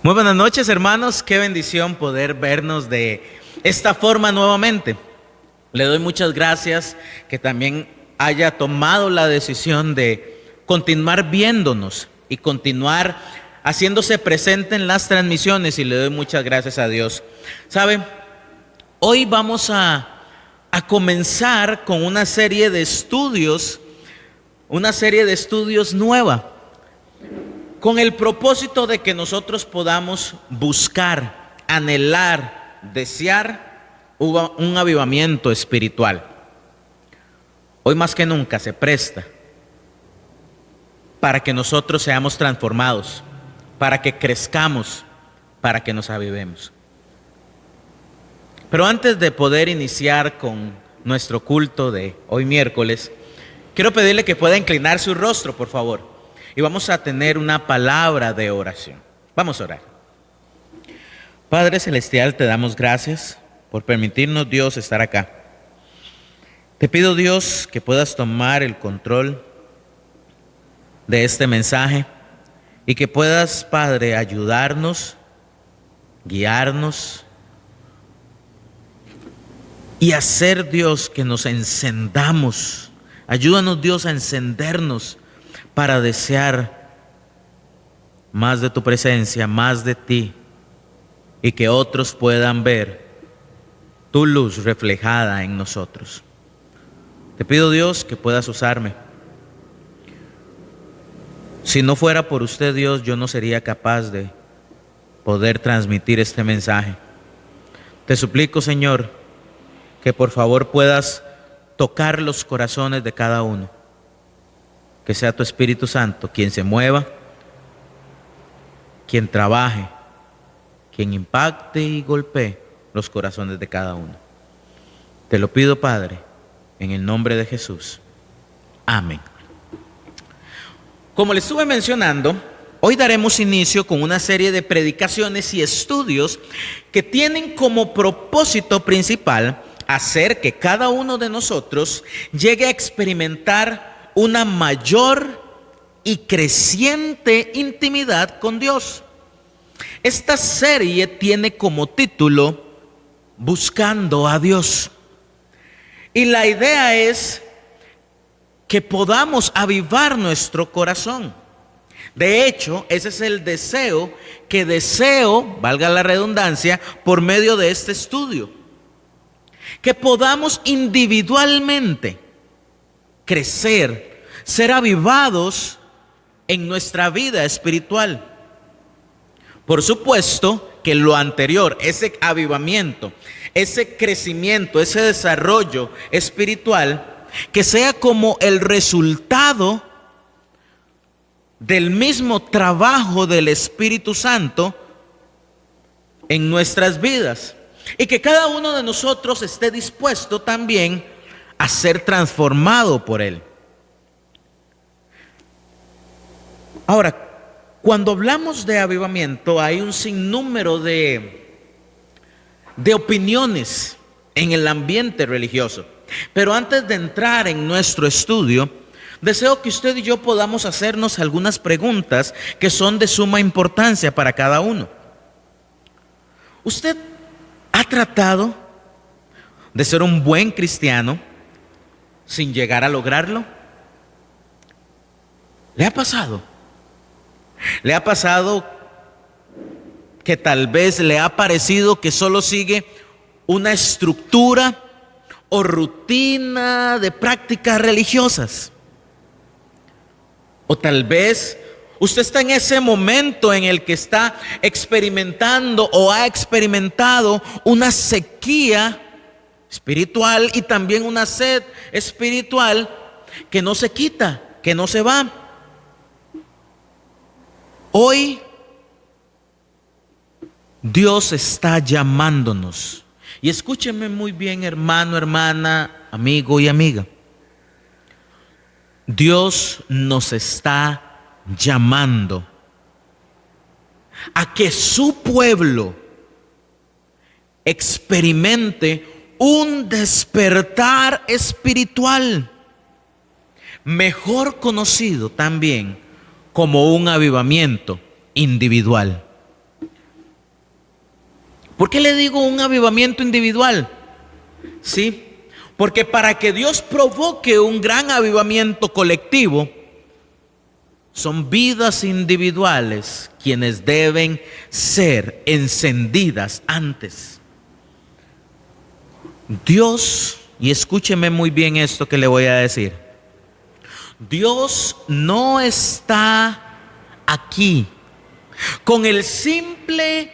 Muy buenas noches, hermanos. Qué bendición poder vernos de esta forma nuevamente. Le doy muchas gracias que también haya tomado la decisión de continuar viéndonos y continuar haciéndose presente en las transmisiones, y le doy muchas gracias a Dios. ¿Sabe? Hoy vamos a comenzar con una serie de estudios nueva, con el propósito de que nosotros podamos buscar, anhelar, desear un avivamiento espiritual. Hoy más que nunca se presta para que nosotros seamos transformados, para que crezcamos, para que nos avivemos. Pero antes de poder iniciar con nuestro culto de hoy miércoles, quiero pedirle que pueda inclinar su rostro, por favor. Y vamos a tener una palabra de oración. Vamos a orar. Padre Celestial, te damos gracias por permitirnos, Dios, estar acá. Te pido, Dios, que puedas tomar el control de este mensaje y que puedas, Padre, ayudarnos, guiarnos y hacer, Dios, que nos encendamos. Ayúdanos, Dios, a encendernos para desear más de tu presencia, más de ti, y que otros puedan ver tu luz reflejada en nosotros. Te pido, Dios, que puedas usarme. Si no fuera por usted, Dios, yo no sería capaz de poder transmitir este mensaje. Te suplico, Señor, que por favor puedas tocar los corazones de cada uno. Que sea tu Espíritu Santo quien se mueva, quien trabaje, quien impacte y golpee los corazones de cada uno. Te lo pido, Padre, en el nombre de Jesús. Amén. Como les estuve mencionando, hoy daremos inicio con una serie de predicaciones y estudios que tienen como propósito principal hacer que cada uno de nosotros llegue a experimentar una mayor y creciente intimidad con Dios. Esta serie tiene como título Buscando a Dios. Y la idea es que podamos avivar nuestro corazón. De hecho, ese es el deseo que deseo, valga la redundancia, por medio de este estudio. Que podamos individualmente crecer, ser avivados en nuestra vida espiritual. Por supuesto que lo anterior, ese avivamiento, ese crecimiento, ese desarrollo espiritual, que sea como el resultado del mismo trabajo del Espíritu Santo en nuestras vidas, y que cada uno de nosotros esté dispuesto también a ser transformado por Él. Ahora, cuando hablamos de avivamiento, hay un sinnúmero de opiniones en el ambiente religioso. Pero antes de entrar en nuestro estudio, deseo que usted y yo podamos hacernos algunas preguntas que son de suma importancia para cada uno. ¿Usted ha tratado de ser un buen cristiano sin llegar a lograrlo? ¿Le ha pasado? ¿Le ha pasado que tal vez le ha parecido que solo sigue una estructura o rutina de prácticas religiosas? O tal vez usted está en ese momento en el que está experimentando o ha experimentado una sequía espiritual y también una sed espiritual que no se quita, que no se va. Hoy Dios está llamándonos. Y escúcheme muy bien, hermano, hermana, amigo y amiga. Dios nos está llamando a que su pueblo experimente un despertar espiritual, mejor conocido también como un avivamiento individual. ¿Por qué le digo un avivamiento individual? Sí, porque para que Dios provoque un gran avivamiento colectivo, son vidas individuales quienes deben ser encendidas antes. Dios, y escúcheme muy bien esto que le voy a decir, Dios no está aquí con el simple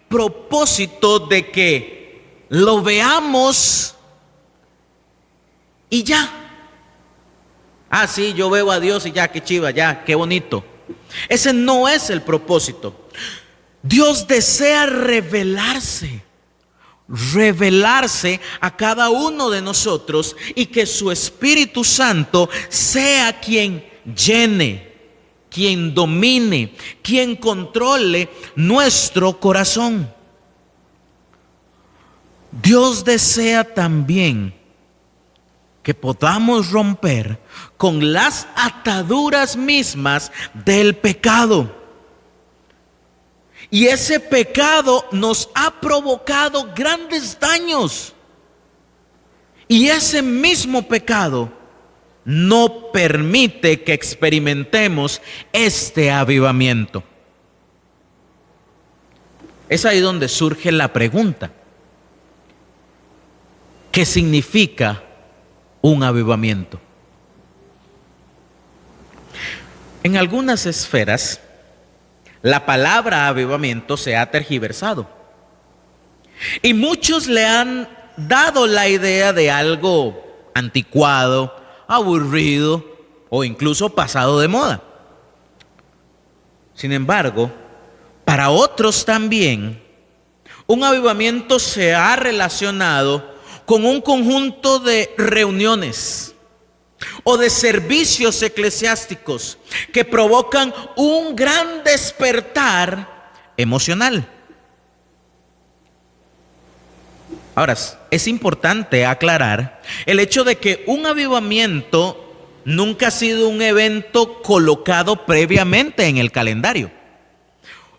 propósito de que lo veamos y ya. Ah, sí, yo veo a Dios y ya, qué chiva, ya, qué bonito. Ese no es el propósito. Dios desea revelarse a cada uno de nosotros y que su Espíritu Santo sea quien llene, quien domine, quien controle nuestro corazón. Dios desea también que podamos romper con las ataduras mismas del pecado. Y ese pecado nos ha provocado grandes daños. Y ese mismo pecado no permite que experimentemos este avivamiento. Es ahí donde surge la pregunta: ¿qué significa un avivamiento? En algunas esferas, la palabra avivamiento se ha tergiversado y muchos le han dado la idea de algo anticuado, aburrido o incluso pasado de moda. Sin embargo, para otros también, un avivamiento se ha relacionado con un conjunto de reuniones o de servicios eclesiásticos que provocan un gran despertar emocional. Ahora, es importante aclarar el hecho de que un avivamiento nunca ha sido un evento colocado previamente en el calendario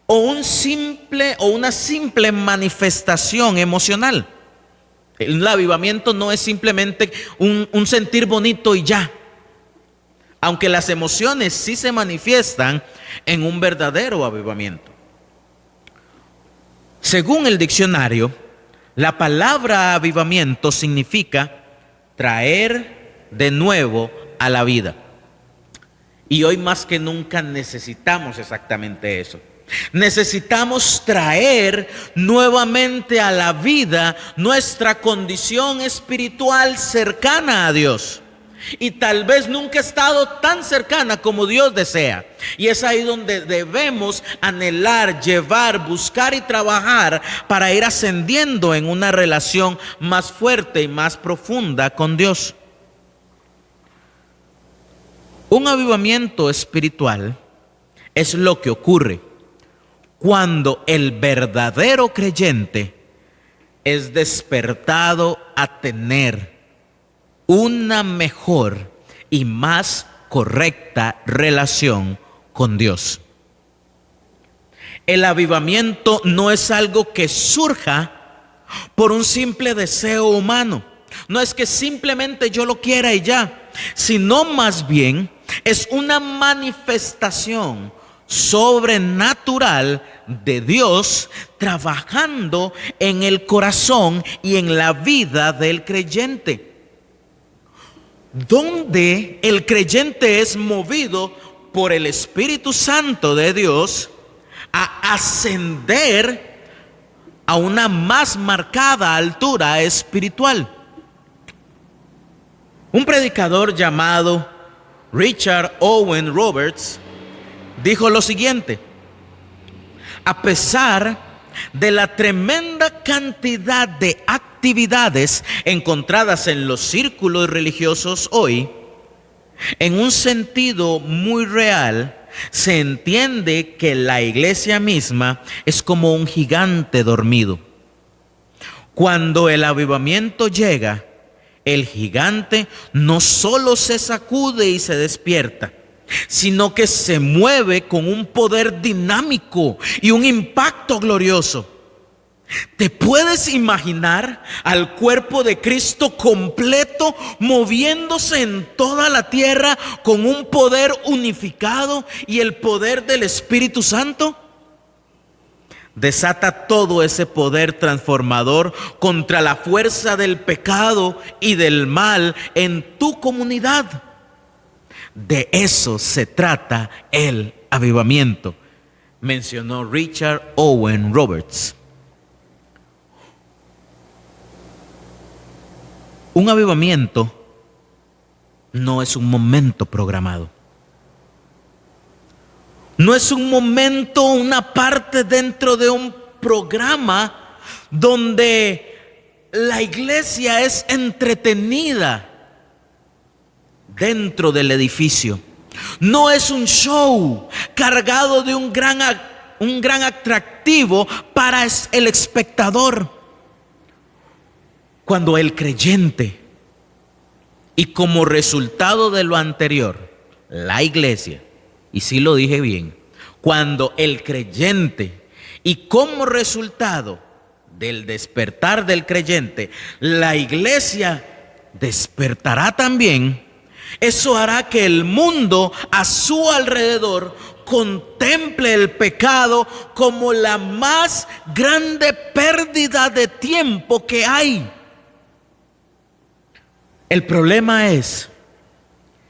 o una simple manifestación emocional. El avivamiento no es simplemente un sentir bonito y ya, aunque las emociones sí se manifiestan en un verdadero avivamiento. Según el diccionario, la palabra avivamiento significa traer de nuevo a la vida. Y hoy más que nunca necesitamos exactamente eso. Necesitamos traer nuevamente a la vida nuestra condición espiritual cercana a Dios. Y tal vez nunca ha estado tan cercana como Dios desea. Y es ahí donde debemos anhelar, llevar, buscar y trabajar para ir ascendiendo en una relación más fuerte y más profunda con Dios. Un avivamiento espiritual es lo que ocurre cuando el verdadero creyente es despertado a tener una mejor y más correcta relación con Dios. El avivamiento no es algo que surja por un simple deseo humano. No es que simplemente yo lo quiera y ya, sino más bien es una manifestación sobrenatural de Dios trabajando en el corazón y en la vida del creyente, donde el creyente es movido por el Espíritu Santo de Dios a ascender a una más marcada altura espiritual. Un predicador llamado Richard Owen Roberts dijo lo siguiente: a pesar de la tremenda cantidad de actividades encontradas en los círculos religiosos hoy, en un sentido muy real, se entiende que la iglesia misma es como un gigante dormido. Cuando el avivamiento llega, el gigante no solo se sacude y se despierta, sino que se mueve con un poder dinámico y un impacto glorioso. ¿Te puedes imaginar al cuerpo de Cristo completo moviéndose en toda la tierra con un poder unificado y el poder del Espíritu Santo? Desata todo ese poder transformador contra la fuerza del pecado y del mal en tu comunidad. De eso se trata el avivamiento, mencionó Richard Owen Roberts. Un avivamiento no es un momento programado. No es un momento, una parte dentro de un programa donde la iglesia es entretenida dentro del edificio. No es un show cargado de un gran atractivo para el espectador. Cuando el creyente, y como resultado de lo anterior, la iglesia, y sí lo dije bien, cuando el creyente, y como resultado del despertar del creyente, la iglesia despertará también, eso hará que el mundo a su alrededor contemple el pecado como la más grande pérdida de tiempo que hay. El problema es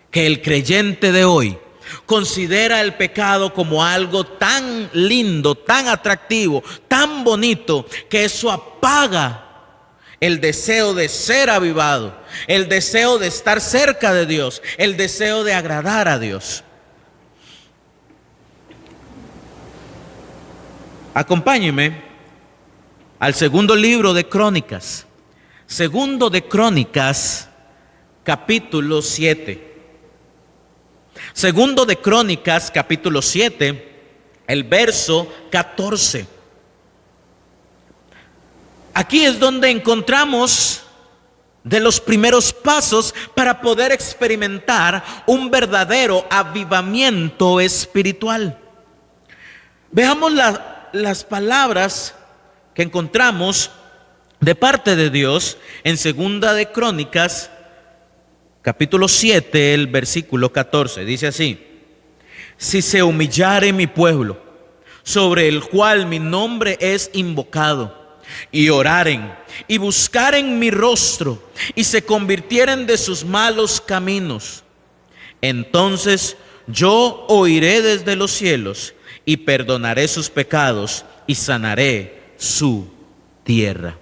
que el creyente de hoy considera el pecado como algo tan lindo, tan atractivo, tan bonito, que eso apaga el deseo de ser avivado, el deseo de estar cerca de Dios, el deseo de agradar a Dios. Acompáñenme al segundo libro de Crónicas. Segundo de Crónicas, capítulo 7. Segundo de Crónicas, capítulo 7, el verso 14. Aquí es donde encontramos de los primeros pasos para poder experimentar un verdadero avivamiento espiritual. Veamos las palabras que encontramos de parte de Dios en Segunda de Crónicas, capítulo 7, el versículo 14. Dice así: si se humillare mi pueblo, sobre el cual mi nombre es invocado, y oraren y buscaren mi rostro y se convirtieren de sus malos caminos, entonces yo oiré desde los cielos y perdonaré sus pecados y sanaré su tierra.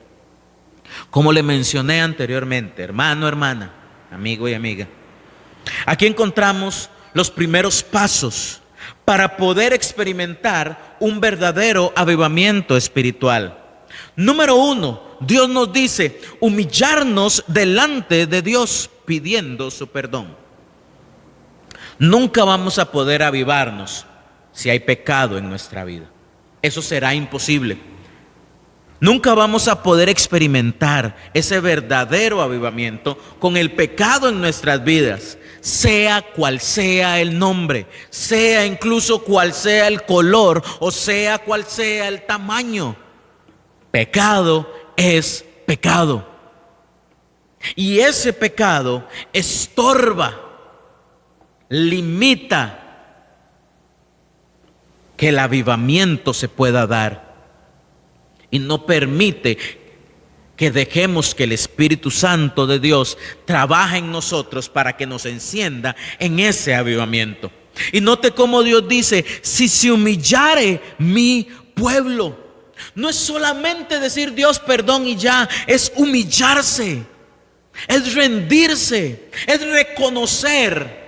Como le mencioné anteriormente, hermano, hermana, amigo y amiga, aquí encontramos los primeros pasos para poder experimentar un verdadero avivamiento espiritual. Número 1, Dios nos dice humillarnos delante de Dios pidiendo su perdón. Nunca vamos a poder avivarnos si hay pecado en nuestra vida. Eso será imposible. Nunca vamos a poder experimentar ese verdadero avivamiento con el pecado en nuestras vidas, sea cual sea el nombre, sea incluso cual sea el color o sea cual sea el tamaño. Pecado es pecado. Y ese pecado estorba, limita que el avivamiento se pueda dar. Y no permite que dejemos que el Espíritu Santo de Dios trabaje en nosotros para que nos encienda en ese avivamiento. Y note cómo Dios dice: si se humillare mi pueblo. No es solamente decir Dios perdón y ya, es humillarse, es rendirse, es reconocer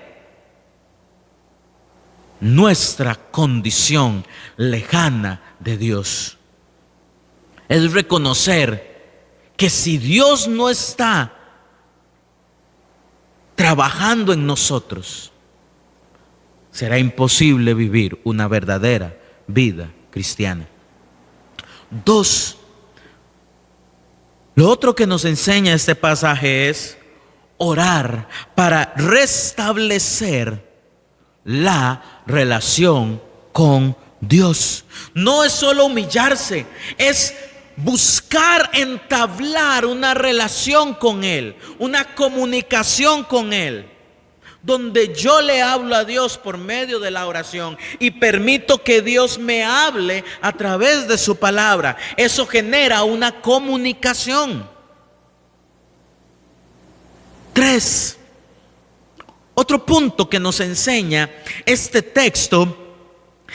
nuestra condición lejana de Dios. Es reconocer que si Dios no está trabajando en nosotros, será imposible vivir una verdadera vida cristiana. 2, lo otro que nos enseña este pasaje es orar para restablecer la relación con Dios. No es solo humillarse, es buscar entablar una relación con Él, una comunicación con Él, donde yo le hablo a Dios por medio de la oración y permito que Dios me hable a través de su palabra. Eso genera una comunicación. 3. Otro punto que nos enseña este texto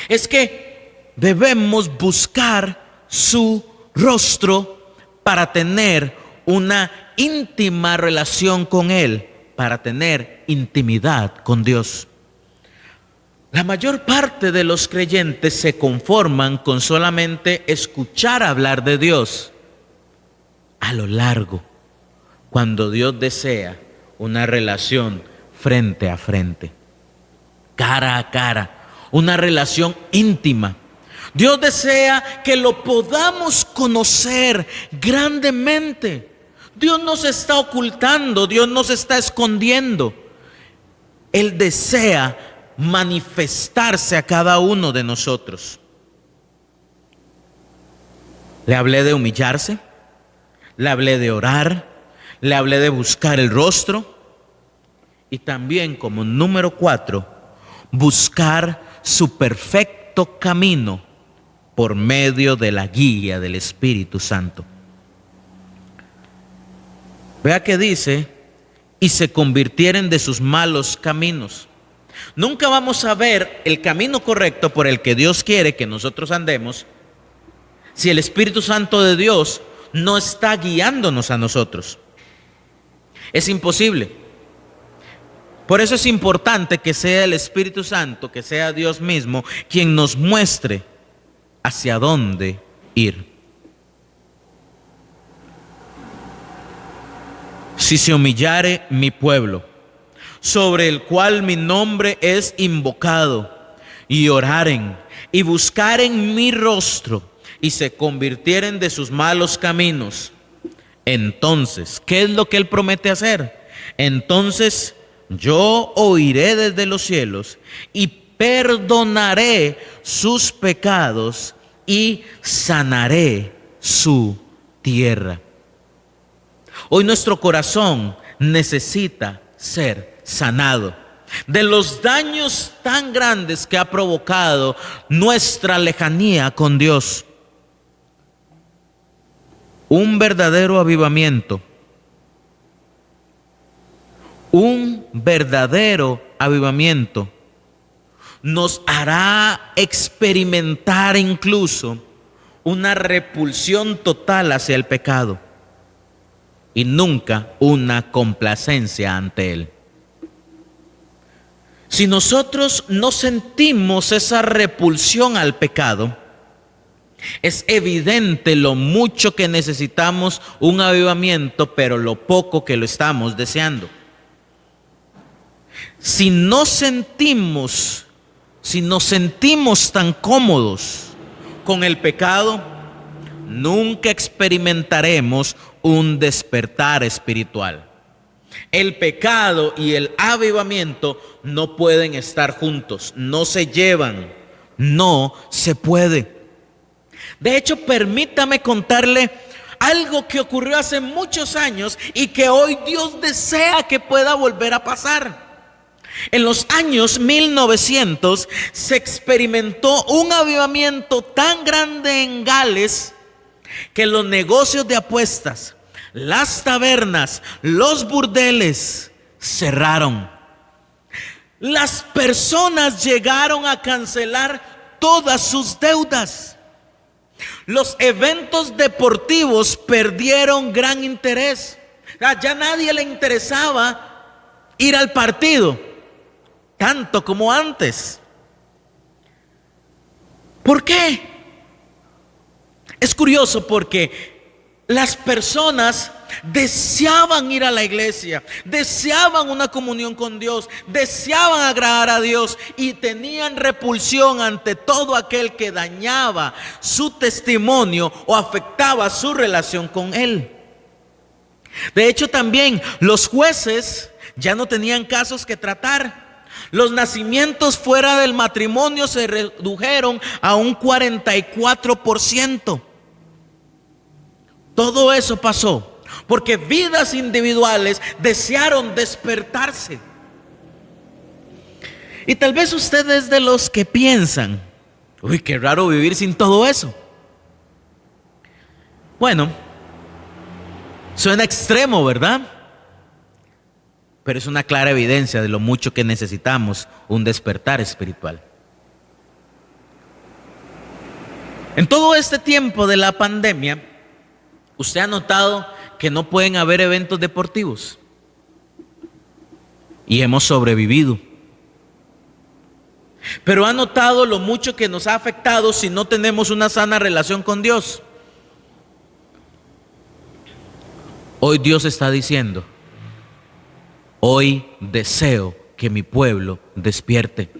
es que debemos buscar su rostro para tener una íntima relación con Él, para tener intimidad con Dios. La mayor parte de los creyentes se conforman con solamente escuchar hablar de Dios a lo largo, cuando Dios desea una relación frente a frente, cara a cara, una relación íntima. Dios desea que lo podamos conocer grandemente. Dios no se está ocultando, Dios no se está escondiendo. Él desea manifestarse a cada uno de nosotros. Le hablé de humillarse, le hablé de orar, le hablé de buscar el rostro y también, como número 4, buscar su perfecto camino por medio de la guía del Espíritu Santo. Vea que dice, y se convirtieren de sus malos caminos. Nunca vamos a ver el camino correcto por el que Dios quiere que nosotros andemos si el Espíritu Santo de Dios no está guiándonos a nosotros. Es imposible. Por eso es importante que sea el Espíritu Santo, que sea Dios mismo, quien nos muestre hacia dónde ir. Si se humillare mi pueblo, sobre el cual mi nombre es invocado, y oraren, y buscaren mi rostro, y se convirtieren de sus malos caminos, entonces, ¿qué es lo que Él promete hacer? Entonces yo oiré desde los cielos y perdonaré sus pecados y sanaré su tierra. Hoy nuestro corazón necesita ser sanado de los daños tan grandes que ha provocado nuestra lejanía con Dios. Un verdadero avivamiento nos hará experimentar incluso una repulsión total hacia el pecado y nunca una complacencia ante él. Si nosotros no sentimos esa repulsión al pecado, es evidente lo mucho que necesitamos un avivamiento, pero lo poco que lo estamos deseando. Si nos sentimos tan cómodos con el pecado, nunca experimentaremos un despertar espiritual. El pecado y el avivamiento no pueden estar juntos, no se llevan, no se puede. De hecho, permítame contarle algo que ocurrió hace muchos años y que hoy Dios desea que pueda volver a pasar. En los años 1900 se experimentó un avivamiento tan grande en Gales que los negocios de apuestas, las tabernas, los burdeles cerraron. Las personas llegaron a cancelar todas sus deudas. Los eventos deportivos perdieron gran interés. Ya nadie le interesaba ir al partido tanto como antes. ¿Por qué? Es curioso porque las personas deseaban ir a la iglesia, deseaban una comunión con Dios, deseaban agradar a Dios y tenían repulsión ante todo aquel que dañaba su testimonio o afectaba su relación con Él. De hecho, también los jueces ya no tenían casos que tratar. Los nacimientos fuera del matrimonio se redujeron a un 44%. Todo eso pasó porque vidas individuales desearon despertarse. Y tal vez usted es de los que piensan, uy, qué raro vivir sin todo eso. Bueno, suena extremo, ¿verdad? Pero es una clara evidencia de lo mucho que necesitamos un despertar espiritual. En todo este tiempo de la pandemia, ¿usted ha notado que no pueden haber eventos deportivos? Y hemos sobrevivido. Pero ¿ha notado lo mucho que nos ha afectado si no tenemos una sana relación con Dios? Hoy Dios está diciendo, hoy deseo que mi pueblo despierte.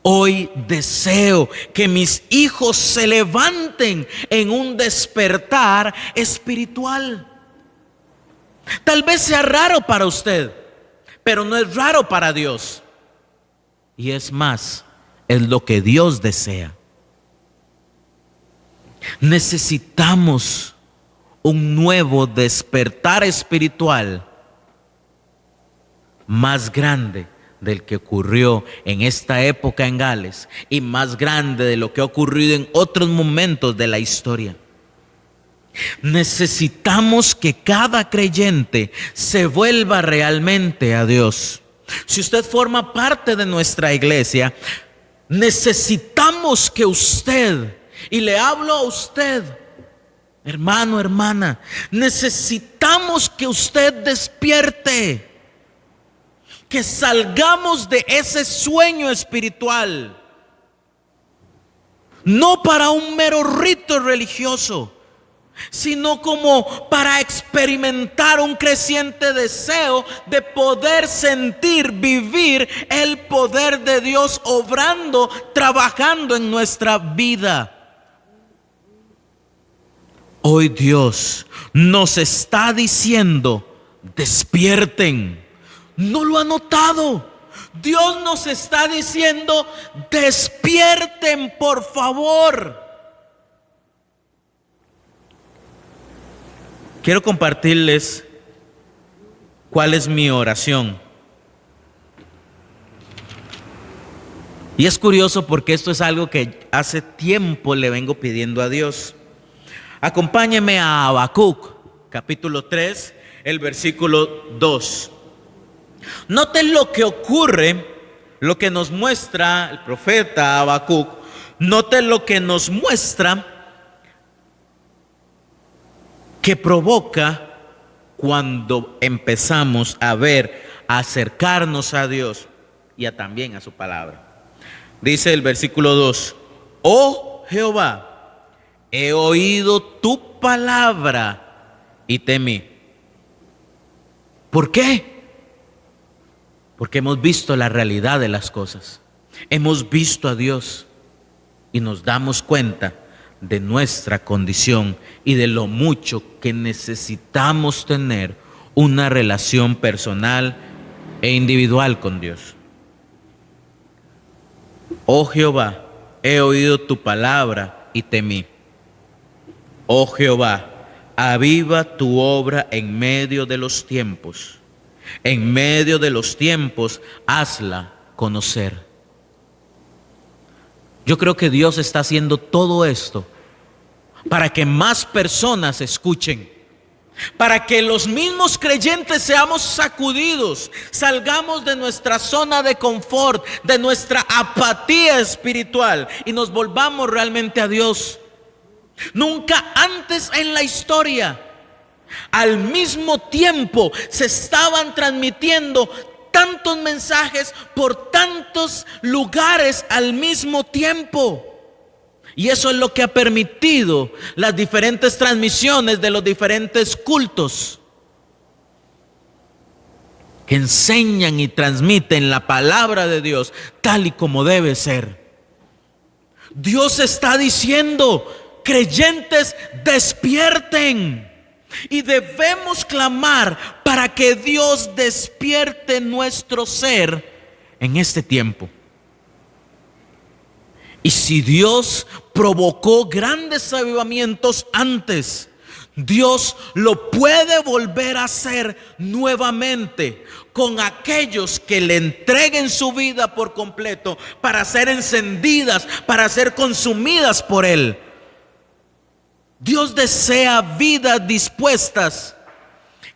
Hoy deseo que mis hijos se levanten en un despertar espiritual. Tal vez sea raro para usted, pero no es raro para Dios. Y es más, es lo que Dios desea. Necesitamos un nuevo despertar espiritual más grande del que ocurrió en esta época en Gales y más grande de lo que ha ocurrido en otros momentos de la historia. Necesitamos que cada creyente se vuelva realmente a Dios. Si usted forma parte de nuestra iglesia, necesitamos que usted, y le hablo a usted, hermano, hermana, necesitamos que usted despierte. Que salgamos de ese sueño espiritual, no para un mero rito religioso, sino como para experimentar un creciente deseo de poder sentir, vivir el poder de Dios obrando, trabajando en nuestra vida. Hoy Dios nos está diciendo, despierten. ¿No lo ha notado? Dios nos está diciendo, despierten por favor. Quiero compartirles cuál es mi oración. Y es curioso porque esto es algo que hace tiempo le vengo pidiendo a Dios. Acompáñeme a Habacuc, capítulo 3, el versículo 2. Noten lo que ocurre, lo que nos muestra el profeta Habacuc. Noten lo que nos muestra que provoca cuando empezamos a ver, a acercarnos a Dios y también a su palabra. Dice el versículo 2: Oh Jehová, he oído tu palabra y temí. ¿Por qué? Porque hemos visto la realidad de las cosas. Hemos visto a Dios y nos damos cuenta de nuestra condición y de lo mucho que necesitamos tener una relación personal e individual con Dios. Oh Jehová, he oído tu palabra y temí. Oh Jehová, aviva tu obra en medio de los tiempos. En medio de los tiempos, hazla conocer. Yo creo que Dios está haciendo todo esto para que más personas escuchen, para que los mismos creyentes seamos sacudidos, salgamos de nuestra zona de confort, de nuestra apatía espiritual y nos volvamos realmente a Dios. Nunca antes en la historia, al mismo tiempo, se estaban transmitiendo tantos mensajes por tantos lugares al mismo tiempo. Y eso es lo que ha permitido las diferentes transmisiones de los diferentes cultos que enseñan y transmiten la palabra de Dios tal y como debe ser. Dios está diciendo, creyentes, despierten. Y debemos clamar para que Dios despierte nuestro ser en este tiempo. Y si Dios provocó grandes avivamientos antes, Dios lo puede volver a hacer nuevamente con aquellos que le entreguen su vida por completo para ser encendidas, para ser consumidas por Él. Dios desea vidas dispuestas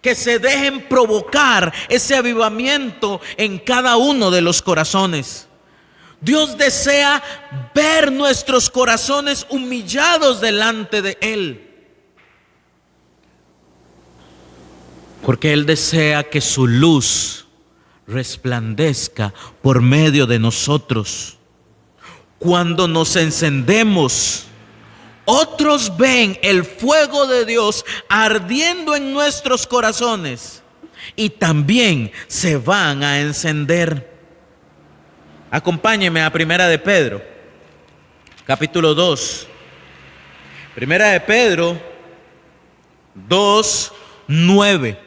que se dejen provocar ese avivamiento en cada uno de los corazones. Dios desea ver nuestros corazones humillados delante de Él. Porque Él desea que su luz resplandezca por medio de nosotros. Cuando nos encendemos, otros ven el fuego de Dios ardiendo en nuestros corazones y también se van a encender. Acompáñeme a Primera de Pedro, capítulo 2. Primera de Pedro 2:9.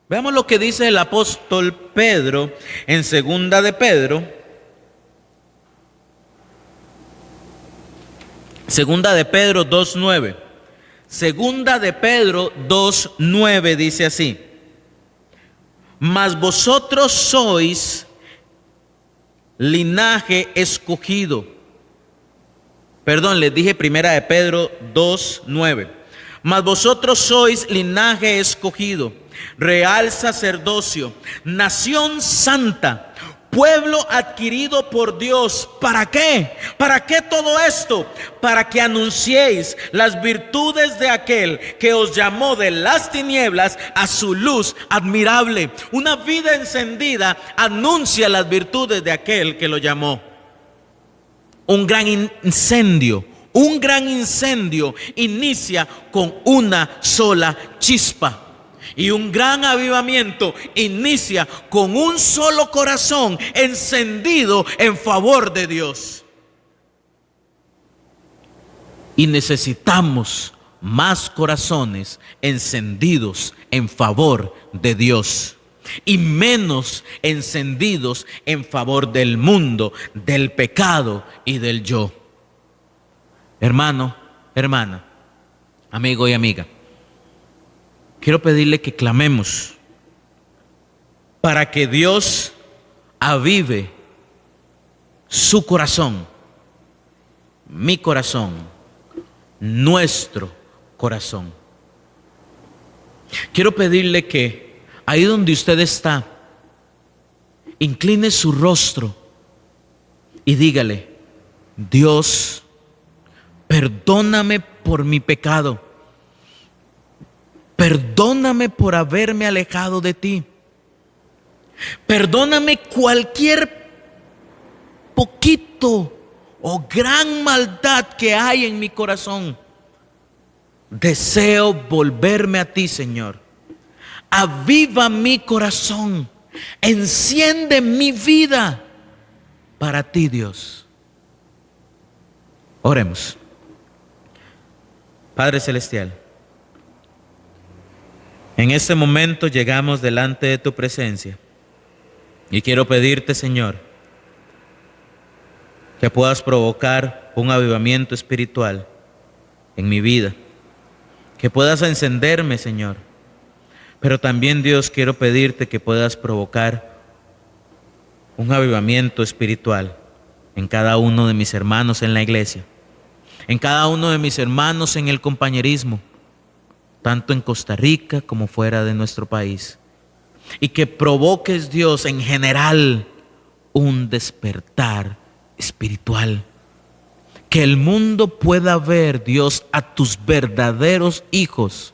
Veamos lo que dice el apóstol Pedro en Segunda de Pedro. Segunda de Pedro 2:9. Segunda de Pedro 2:9 dice así: mas vosotros sois linaje escogido. Perdón, les dije Primera de Pedro 2:9. Mas vosotros sois linaje escogido, real sacerdocio, nación santa, pueblo adquirido por Dios. ¿Para qué? ¿Para qué todo esto? Para que anunciéis las virtudes de aquel que os llamó de las tinieblas a su luz admirable. Una vida encendida anuncia las virtudes de aquel que lo llamó. Un gran incendio inicia con una sola chispa. Y un gran avivamiento inicia con un solo corazón encendido en favor de Dios. Y necesitamos más corazones encendidos en favor de Dios y menos encendidos en favor del mundo, del pecado y del yo. Hermano, hermana, amigo y amiga, quiero pedirle que clamemos para que Dios avive su corazón, mi corazón, nuestro corazón. Quiero pedirle que ahí donde usted está, incline su rostro y dígale: Dios, perdóname por mi pecado. Perdóname por haberme alejado de ti. Perdóname cualquier poquito o gran maldad que hay en mi corazón. Deseo volverme a ti, Señor. Aviva mi corazón. Enciende mi vida para ti, Dios. Oremos. Padre Celestial, en este momento llegamos delante de tu presencia y quiero pedirte, Señor, que puedas provocar un avivamiento espiritual en mi vida, que puedas encenderme, Señor, pero también, Dios, quiero pedirte que puedas provocar un avivamiento espiritual en cada uno de mis hermanos en la iglesia, en cada uno de mis hermanos en el compañerismo, tanto en Costa Rica como fuera de nuestro país. Y que provoques, Dios, en general un despertar espiritual. Que el mundo pueda ver, Dios, a tus verdaderos hijos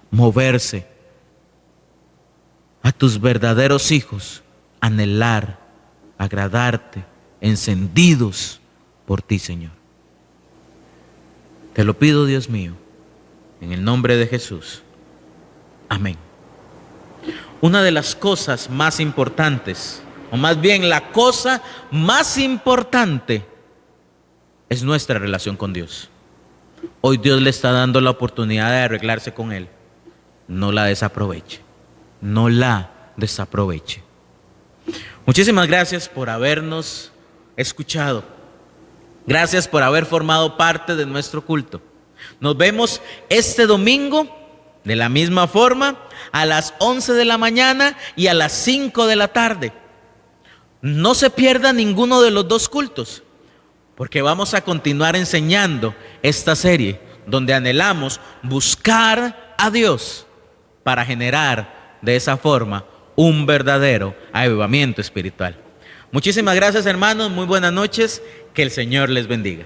moverse. A tus verdaderos hijos anhelar, agradarte, encendidos por ti, Señor. Te lo pido, Dios mío, en el nombre de Jesús. Amén. Una de las cosas más importantes, o más bien la cosa más importante, es nuestra relación con Dios. Hoy Dios le está dando la oportunidad de arreglarse con Él. No la desaproveche. No la desaproveche. Muchísimas gracias por habernos escuchado. Gracias por haber formado parte de nuestro culto. Nos vemos este domingo de la misma forma a las 11 de la mañana y a las 5 de la tarde. No se pierda ninguno de los dos cultos, porque vamos a continuar enseñando esta serie donde anhelamos buscar a Dios para generar de esa forma un verdadero avivamiento espiritual. Muchísimas gracias, hermanos, muy buenas noches, que el Señor les bendiga.